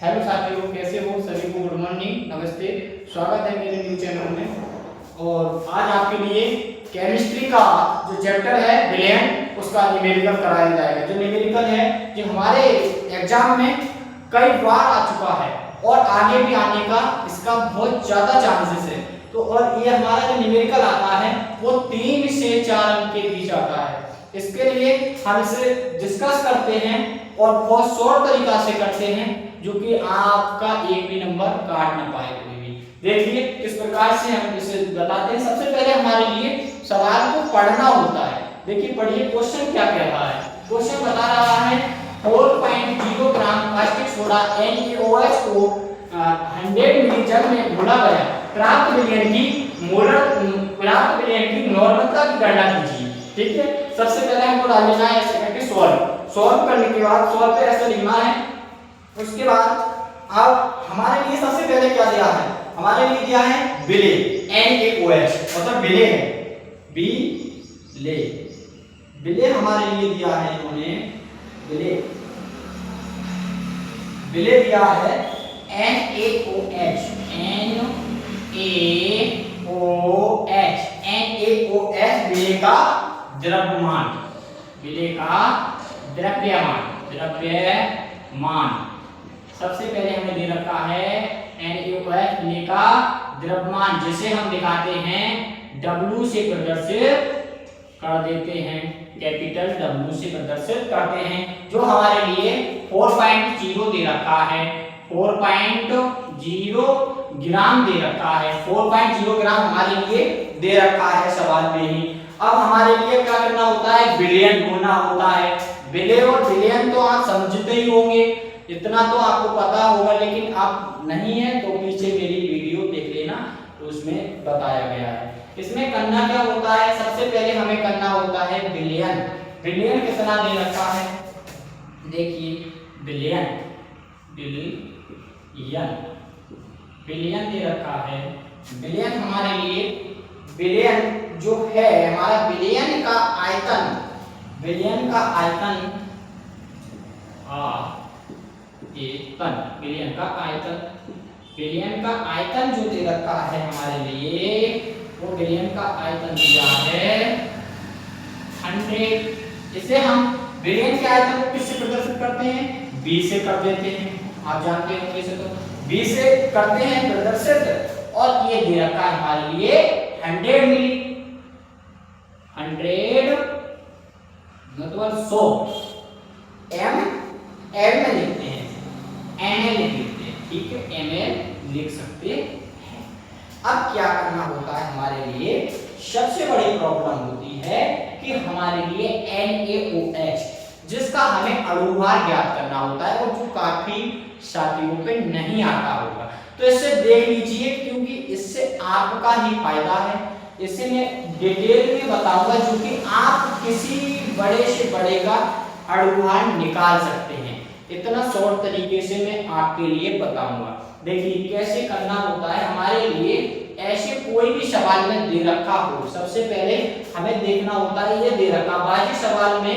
Hello साथियों, कैसे हो? सभी को गुड मॉर्निंग, नमस्ते। स्वागत है मेरे न्यू चैनल में। और आज आपके लिए केमिस्ट्री का जो चैप्टर है विलयन, उसका न्यूमेरिकल कराया जाएगा। जो न्यूमेरिकल है जो हमारे एग्जाम में कई बार आ चुका है और आगे भी आने का इसका बहुत ज्यादा चांसेस है। तो और ये हमारा जो न्यूमेरिकल आता है वो 3 से 4 अंक के बीच आता है। इसके लिए हम इसे डिस्कस करते हैं और बहुत शॉर्ट तरीका से करते हैं, जो कि आपका एक भी नंबर काट ना पाए कोई भी। देखिए किस प्रकार से हम इसे बताते हैं। सबसे पहले हमारे लिए सवाल को पढ़ना होता है। देखिए पढ़िए, क्वेश्चन क्या कह रहा है। क्वेश्चन बता रहा है 4.0 ग्राम कास्टिक सोडा NaOH को 100 मिली जल में घोला गया। प्राप्त विलयन की नॉर्मलता की गणना कीजिए। ठीक है, सबसे पहले हमको डाल लेना है ऐसे करके सॉल्व करने के बाद सॉल्व पे ऐसे लिखना है। उसके बाद अब हमारे लिए सबसे पहले क्या दिया है? हमारे लिए दिया है विलेय NaOH, मतलब विलेय है विलेय हमारे लिए दिया है इन्होंने। विलेय दिया है NaOH विलेय का द्रव्यमान सबसे पहले हमें दे रखा है NaOH विलेय का द्रव्यमान, जिसे हम दिखाते हैं W से प्रदर्शित कर देते हैं, कैपिटल W से प्रदर्शित करते हैं। जो हमारे लिए 4.0 दे रखा है, 4.0 ग्राम दे रखा है। 4.0 ग्राम हमारे लिए दे रखा है सवाल में ही। अब हमारे लिए क्या करना होता है? विलयन होना होता है। विलेय और विलयन तो आप समझते ही होंगे, इतना तो आपको पता होगा, लेकिन आप नहीं है तो पीछे मेरी वीडियो देख लेना, तो उसमें बताया गया है। इसमें करना क्या होता है? सबसे पहले हमें करना होता है विलयन। विलयन कितना दे रखा है? देखिए विलयन दे रखा है। विलयन हमारे लिए विलयन जो है हमारा विलयन का आयतन विलयन का आयतन जो दे रखा है हमारे लिए, वो विलयन का आयतन दिया है 100। इसे हम विलयन के आयतन को किससे प्रदर्शित करते हैं? B से कर देते हैं। आप जानते होंगे इसे, तो B से करते हैं प्रदर्शित। और ये दे रखा है हमारे लिए 100 मिली, 100 मतलब 100 ml में लिखते हैं, ml लिखते हैं। ठीक है, ml लिख सकते हैं। अब क्या करना होता है हमारे लिए? सबसे बड़ी प्रॉब्लम होती है कि हमारे लिए NaOH, जिसका हमें अणुभार ज्ञात करना होता है, और जो काफी साथियों पे नहीं आता होगा। तो इससे देख लीजिए, क्योंकि इससे आपका ही फायदा है। इसे मैं डिटेल में बताऊंगा, जो कि आप किसी बड़े से बड़े का अणुभार निकाल सकते हैं। इतना शॉर्ट तरीके से मैं आपके लिए बताऊंगा। देखिए कैसे करना होता है हमारे लिए। ऐसे कोई भी सवाल में दे रखा हो, सबसे पहले हमें देखना होता है। ये दे रखा बाकी सवाल में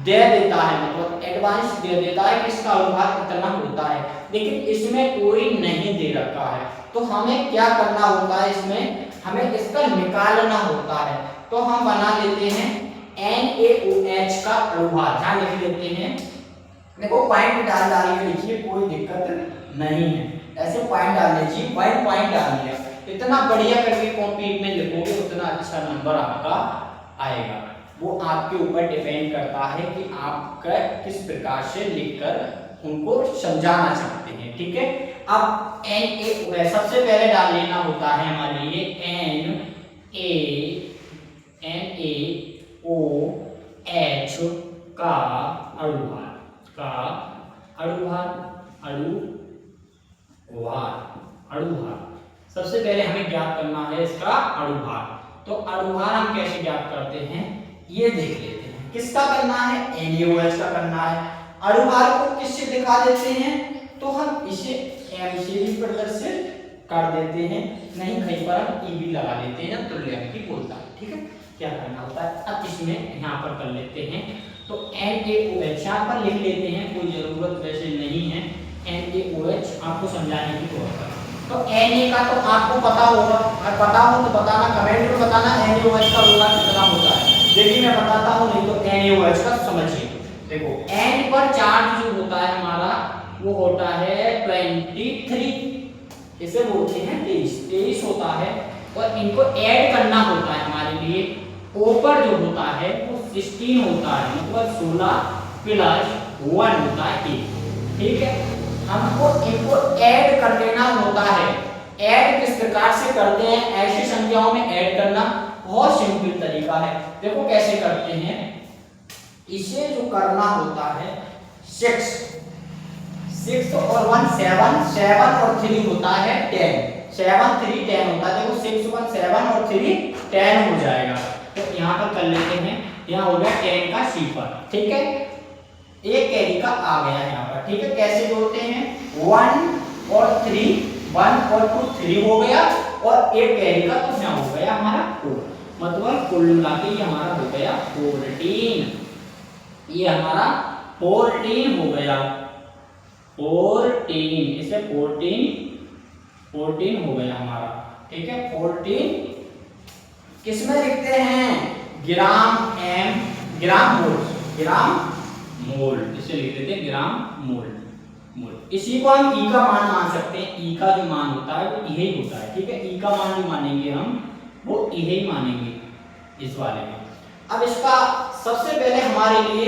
दे देता है, मतलब एडवांस दे देता है कि इसका अणुभार कितना होता है, लेकिन इसमें कोई नहीं दे रखा है। तो हमें क्या करना होता है? इसमें हमें इसका निकालना होता है। तो हम बना लेते हैं NaOH का अणुभार, जहां लिख लेते हैं। देखो पॉइंट डाल के लिखिए, कोई दिक्कत नहीं है। ऐसे पॉइंट डाल लीजिए, पॉइंट डाल लिया। इतना बढ़िया करके कॉपी में लिखोगे उतना अच्छा नंबर आपका आएगा। वो आपके ऊपर डिपेंड करता है कि आप किस प्रकार से लिखकर उनको समझाना चाहते हैं। ठीक है, अब NaOH सबसे पहले डाल लेना होता है हमारे लिए NaOH का अणुभार सबसे पहले हमें ज्ञात करना है इसका अणुभार। तो अणुभार हम कैसे ज्ञात करते हैं ये देख लेते हैं। किसका करना है? NaOH का करना है। अणुभार को किससे दिखा देते हैं? तो हम इसे M से भी प्रदर्शित कर देते हैं, नहीं कहीं पर हम EB लगा लेते हैं, तुल्यांक की बोलता है। ठीक है, क्या करना होता है? अब इसमें यहाँ पर कर लेते हैं। तो NaOH यहाँ पर लिख लेते हैं, कोई जरूरत वैसे नहीं है NaOH आपको समझाने की तौर पर। तो Na का तो आपको पता होगा, अगर पता हो तो बताना, कमेंट में बताना NaOH का रोला कितना होता है। देखिए मैं बताता हूँ, नहीं तो NaOH का समझिए। देखो N पर चार्ज जो होता है हमारा वो होता है 23, इसे बोलते हैं 23 होता है। और इनको ऐड करना होता है हमारे लिए, O पर जो होता है वो 16 होता है, मतलब 16 प्लस 1 होता है 1। ठीक है, हमको इनको ऐड कर लेना होता है। ऐड किस प्रकार से करते हैं, ऐसी संख्याओं में ऐड करना बहुत सिंपल तरीका है। देखो कैसे करते हैं, इसे जो करना होता है 6 और 1 7, 7 और 3 होता है 10, 7 3 10 होता है। देखो 6 1 7 और 3 10 हो जाएगा। तो यहाँ पर कर लेते हैं, यहाँ हो गया 10 का सीपर। ठीक है, एक कैरी का आ गया यहाँ पर। ठीक है, कैसे जोड़ते हैं, 1 और 3, 1 और 2 3 हो गया, और एक कैरी का तो यहाँ हो गया हमारा 4, मतलब कुल मिला के ये हमारा हो गया 14। ये हमारा 14 हो गया, 14, इसे 14 हो गया हमारा। ठीक है, 14 किसमें लिखते हैं, ग्राम एम, ग्राम मोल, ग्राम मोल, इसे लिख देते हैं ग्राम मोल। इसी को हम ई का मान मान सकते हैं। ई का जो मान होता है वो यही होता है। ठीक है, ई का मान जो मानेंगे हम वो यही मानेंगे इस वाले में। अब इसका सबसे पहले हमारे लिए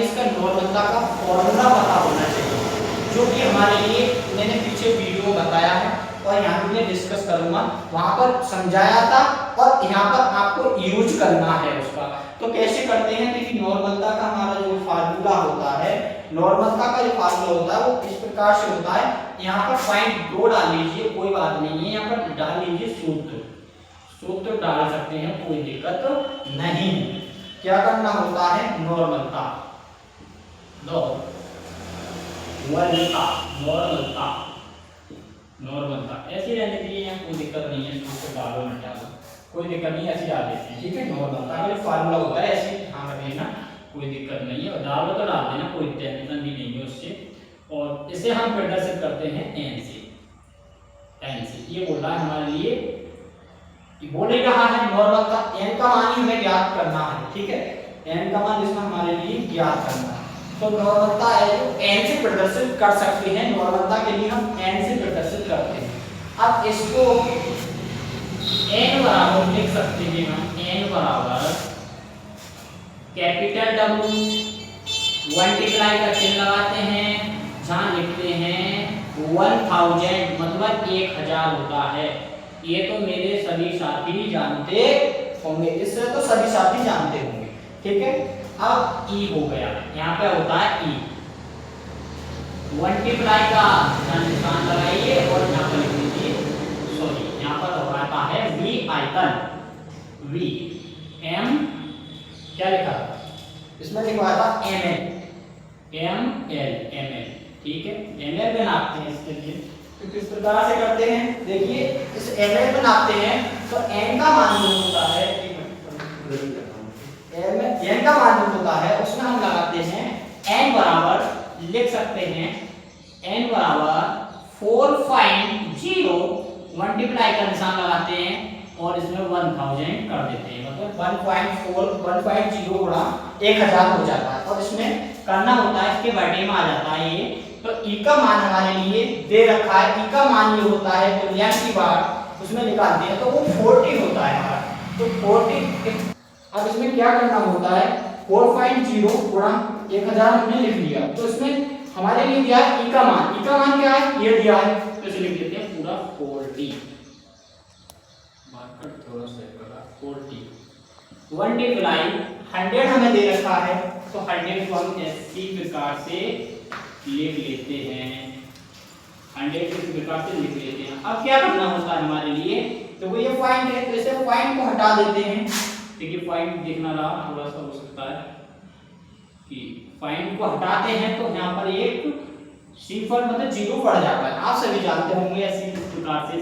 इसका नॉर्मलता का फॉर्मूला पता होना चाहिए, जो कि हमारे लिए मैंने पीछे वीडियो बताया है और यहाँ पे मैं डिस्कस करूंगा, वहां पर समझाया था, और यहाँ पर आपको यूज करना है उसका। तो कैसे करते हैं, देखिए नॉर्मलता का हमारा जो फार्मूला होता है, नॉर्मलता का जो फार्मूला होता है वो इस प्रकार से होता है। यहाँ पर पॉइंट 2 डाल लीजिए, कोई बात नहीं है, यहाँ पर डाल लीजिए सूत्र डाल सकते हैं, कोई दिक्कत नहीं है। क्या करना होता है, नॉर्मलता ऐसी रहने के लिए यहाँ कोई दिक्कत नहीं है, सूत्र डालो न डालो कोई दिक्कत नहीं, ऐसे डाल देते हैं। ठीक है, नॉर्मलता का जो फार्मूला होता है ऐसे ध्यान रखना, कोई दिक्कत नहीं है, और डालो तो डाल देना, कोई टेंशन भी नहीं है उससे। और इसे हम प्रदर्शित करते हैं एन से। ये बोल रहा है हमारे लिए, बोल रहा है नॉर्मलता एन का मान ही हमें ज्ञात करना है। ठीक है, एन का मान इसमें हमारे लिए ज्ञात करना है। तो नॉर्मलता है जो एन से प्रदर्शित कर सकते हैं, नॉर्मलता के लिए हम एन से प्रदर्शित करते हैं। अब इसको एन बराबर लिख सकते हैं हम, एन बराबर कैपिटल W, मल्टीप्लाई का चिन्ह लगाते हैं, जहां लिखते हैं 1000, मतलब 1000 होता है। ये तो मेरे सभी साथी जानते होंगे, इससे तो सभी साथी जानते होंगे। ठीक है, अब ई हो गया, यहाँ पे होता है ई, मल्टीप्लाई का निशान लगाइए और यहाँ पर लिख दीजिए, सॉरी यहाँ पर होता है वी आइकन, वी एम, क्या लिखा इसमें लिखा था ML। ठीक है, ML में नापते हैं इसके लिए, तो किस प्रकार से करते हैं, देखिए इस ML में नापते हैं तो n का मान जो होता है, n का मान जो होता है उसमें हम लगाते हैं n बराबर, लिख सकते हैं n बराबर 4.0, मल्टीप्लाई का निशान लगाते हैं और इसमें 1000 कर देते हैं, मतलब 1.0 गुणा 1000 हो जाता है, और इसमें करना होता है इसके बटे में आ जाता है ये। तो ई का मान हमारे लिए दे रखा है, ई का मान ये होता है, तो यहां की बार उसमें निकालते हैं तो वो 40 होता है हमारा। तो 40, अब इसमें क्या करना होता है, 4.0 गुणा 1000 हमने लिख लिया, तो इसमें हमारे लिए क्या है, ई का मान क्या है, ये दिया है, तो इसे लिख देते हैं पूरा 40, मार्कर थोड़ा सा करा 40, 100 हमें दे रखा है, तो 100 को हम इसी प्रकार से लिख लेते हैं, 100 इस प्रकार से लिख लेते हैं। अब क्या करना होता है हमारे लिए, तो वो ये पॉइंट है, तो इसे पॉइंट को हटा देते हैं। देखिए पॉइंट दिखना रहा, थोड़ा सा हो सकता है कि पॉइंट को हटाते हैं तो यहाँ पर एक सिंपल मतलब 0 पड़ जाता है, आप सभी जानते होंगे ऐसी प्रकार से।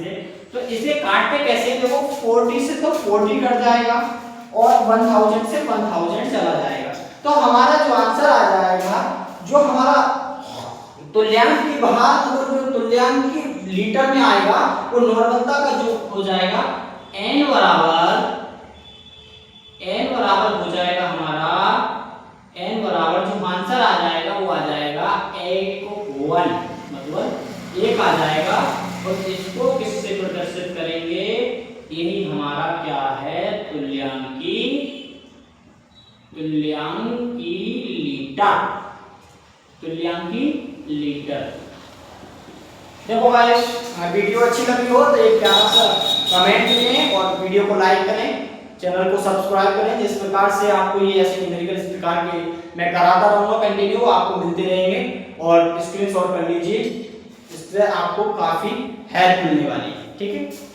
तो इसे काटते कैसे, देखो 40 से तो 40 कट जाएगा और 1000 से 1000 चला जाएगा, तो हमारा जो आंसर आ जाएगा, जो हमारा तुल्यांक की बाहर अगर जो तुल्यांक की लीटर में आएगा वो नॉर्मलता का जो हो जाएगा n बराबर हो जाएगा हमारा n बराबर जो आंसर आ जाएगा वो आ जाएगा 1 मतलब 1 आ जाएगा। और इसको किससे प्रदर्शित करेंगे, यही हमारा क्या है, तुल्यांकी लीटर। देखो गाइस, वीडियो अच्छी लगी हो तो एक प्यारा सा कमेंट करें और वीडियो को लाइक करें, चैनल को सब्सक्राइब करें। जिस प्रकार से आपको ये ऐसे न्यूमेरिकल इस प्रकार के मैं कराता रहूंगा कंटिन्यू, आपको मिलते रहेंगे और स्क्रीनशॉट कर लीजिए, इससे आपको काफी हेल्प मिलने वाली है। ठीक है।